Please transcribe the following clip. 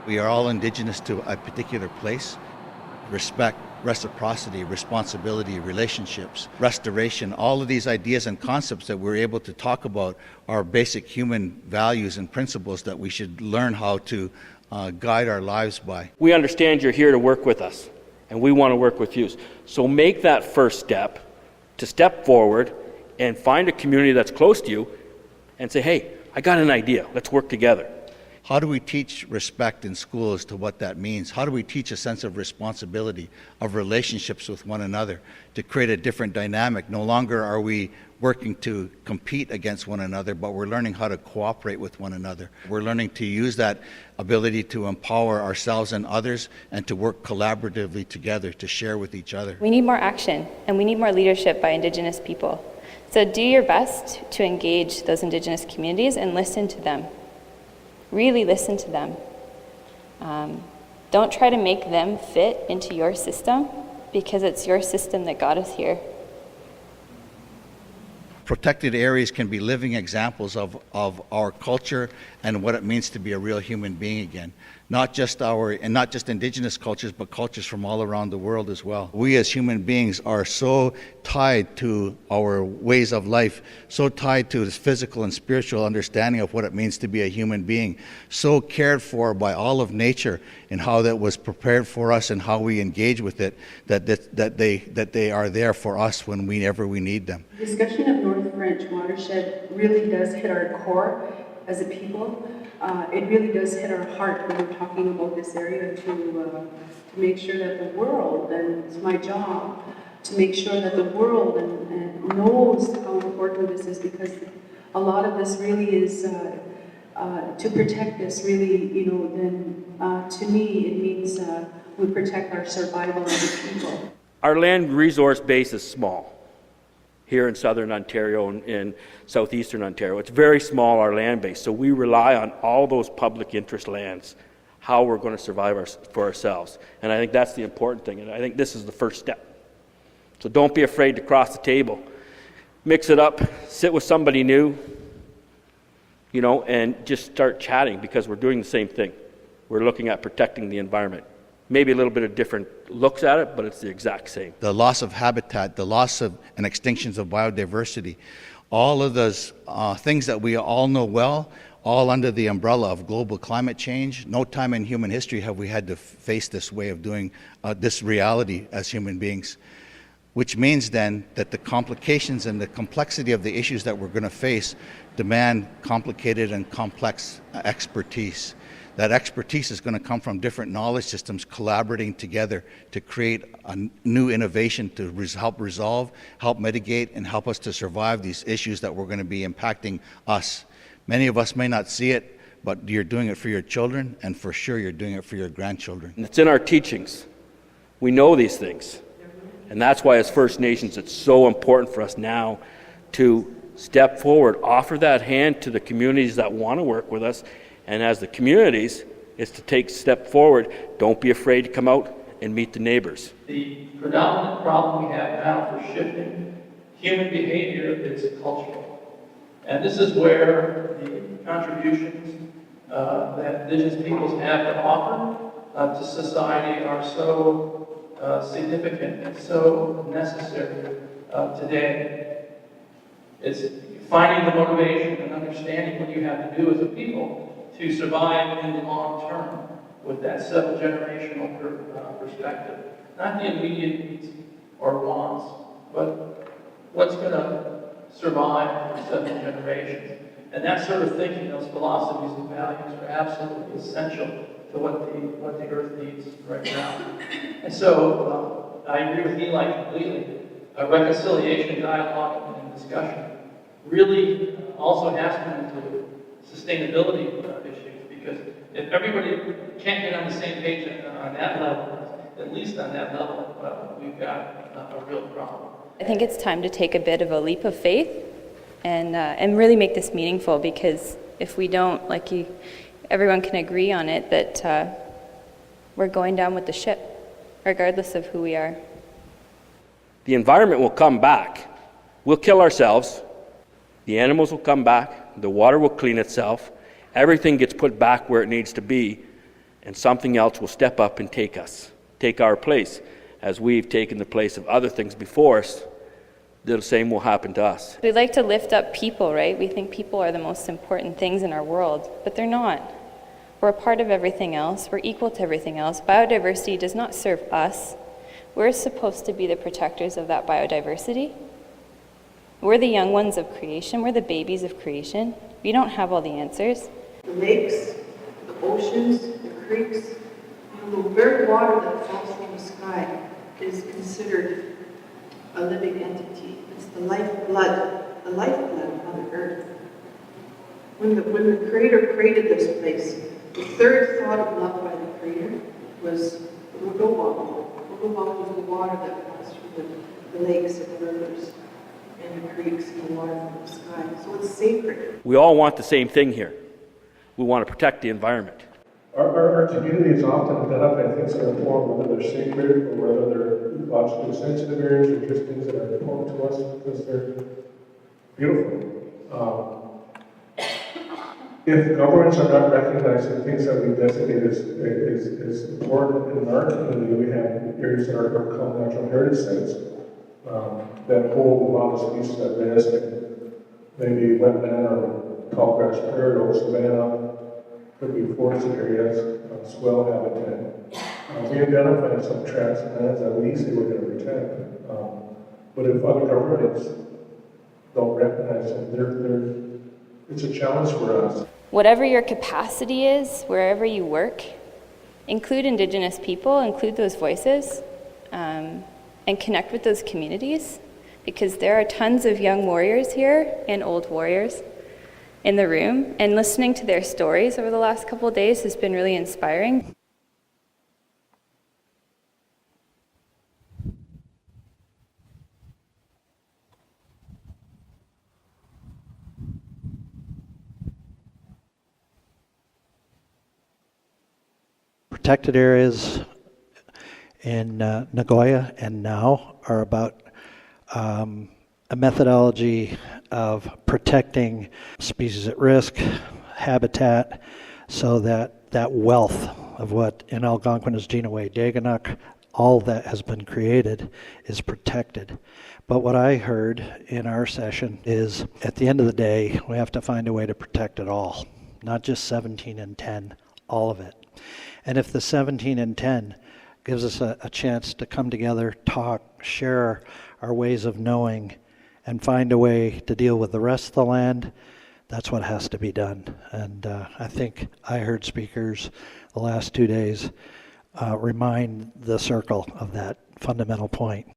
We are all Indigenous to a particular place. Respect, reciprocity, responsibility, relationships, restoration, all of these ideas and concepts that we're able to talk about are basic human values and principles that we should learn how to guide our lives by. We understand you're here to work with us, and we want to work with you. So make that first step to step forward and find a community that's close to you and say, hey, I got an idea, let's work together. How do we teach respect in school as to what that means? How do we teach a sense of responsibility, of relationships with one another, to create a different dynamic? No longer are we working to compete against one another, but we're learning how to cooperate with one another. We're learning to use that ability to empower ourselves and others and to work collaboratively together to share with each other. We need more action, and we need more leadership by Indigenous people. So do your best to engage those Indigenous communities and listen to them. Really listen to them. Don't try to make them fit into your system, because it's your system that got us here. Protected areas can be living examples of our culture and what it means to be a real human being again. Not just Indigenous cultures, but cultures from all around the world as well. We as human beings are so tied to our ways of life, so tied to this physical and spiritual understanding of what it means to be a human being, so cared for by all of nature and how that was prepared for us and how we engage with it, that they are there for us whenever we need them. The discussion of North French watershed really does hit our core as a people. It really does hit our heart when we're talking about this area to make sure that the world, and it's my job to make sure that the world and knows how important this is, because a lot of this really is to protect this really, then to me it means we protect our survival as a people. Our land resource base is small here in southern Ontario and in southeastern Ontario. It's very small, our land base, so we rely on all those public interest lands, how we're going to survive for ourselves. And I think that's the important thing, and I think this is the first step. So don't be afraid to cross the table. Mix it up, sit with somebody new, and just start chatting, because we're doing the same thing. We're looking at protecting the environment. Maybe a little bit of different looks at it, but it's the exact same. The loss of habitat, the loss of and extinctions of biodiversity, all of those things that we all know well, all under the umbrella of global climate change. No time in human history have we had to face this way of doing this reality as human beings, which means then that the complications and the complexity of the issues that we're going to face demand complicated and complex expertise. That expertise is going to come from different knowledge systems collaborating together to create a new innovation to help resolve, help mitigate, and help us to survive these issues that we're going to be impacting us. Many of us may not see it, but you're doing it for your children, and for sure you're doing it for your grandchildren. And it's in our teachings. We know these things. And that's why as First Nations it's so important for us now to step forward, offer that hand to the communities that want to work with us. And as the communities, is to take a step forward. Don't be afraid to come out and meet the neighbors. The predominant problem we have now for shifting human behavior is cultural. And this is where the contributions that Indigenous peoples have to offer to society are so significant and so necessary today. It's finding the motivation and understanding what you have to do as a people to survive in the long term with that several generational perspective. Not the immediate needs or wants, but what's going to survive for several generations. And that sort of thinking, those philosophies and values are absolutely essential to what the earth needs right now. And so I agree with Eli completely. A reconciliation, dialogue, and discussion really also has to include sustainability issues, because if everybody can't get on the same page on that level, at least on that level, we've got a real problem. I think it's time to take a bit of a leap of faith and really make this meaningful, because if we don't, everyone can agree on it, that we're going down with the ship, regardless of who we are. The environment will come back. We'll kill ourselves. The animals will come back. The water will clean itself. Everything gets put back where it needs to be. and something else will step up and take our place. As we've taken the place of other things before us, the same will happen to us. We like to lift up people, right? We think people are the most important things in our world, but they're not. We're a part of everything else. We're equal to everything else. Biodiversity does not serve us. We're supposed to be the protectors of that biodiversity. We're the young ones of creation. We're the babies of creation. We don't have all the answers. The lakes, the oceans, the creeks, the very water that falls from the sky is considered a living entity. It's the lifeblood of Mother Earth. When the Creator created this place, the third thought of love by the Creator was Rugobong. Rugobong was the water that passed through the lakes and the rivers and the creeks and the water from the sky. So it's sacred. We all want the same thing here. We want to protect the environment. Our communities often identify things that are important, whether they're sacred or whether they're logically sensitive areas or just things that are important to us because they're beautiful. If governments are not recognizing things that we designate as important in our community, we have areas that are called natural heritage sites that hold a lot of species at risk, maybe wetland or tallgrass prairie or savanna. Could be forested areas, swell habitat. We identify some tracts and lands that we say we're going to protect. But if other governments don't recognize them, it's a challenge for us. Whatever your capacity is, wherever you work, include Indigenous people, include those voices, and connect with those communities, because there are tons of young warriors here and old warriors in the room, and listening to their stories over the last couple of days has been really inspiring. Protected areas in Nagoya and now are about a methodology of protecting species at risk, habitat, so that that wealth of what in Algonquin is Jinaway Daganuk, all that has been created is protected. But what I heard in our session is at the end of the day, we have to find a way to protect it all, not just 17 and 10, all of it. And if the 17 and 10 gives us a chance to come together, talk, share our ways of knowing, and find a way to deal with the rest of the land, that's what has to be done. And I think I heard speakers the last 2 days remind the circle of that fundamental point.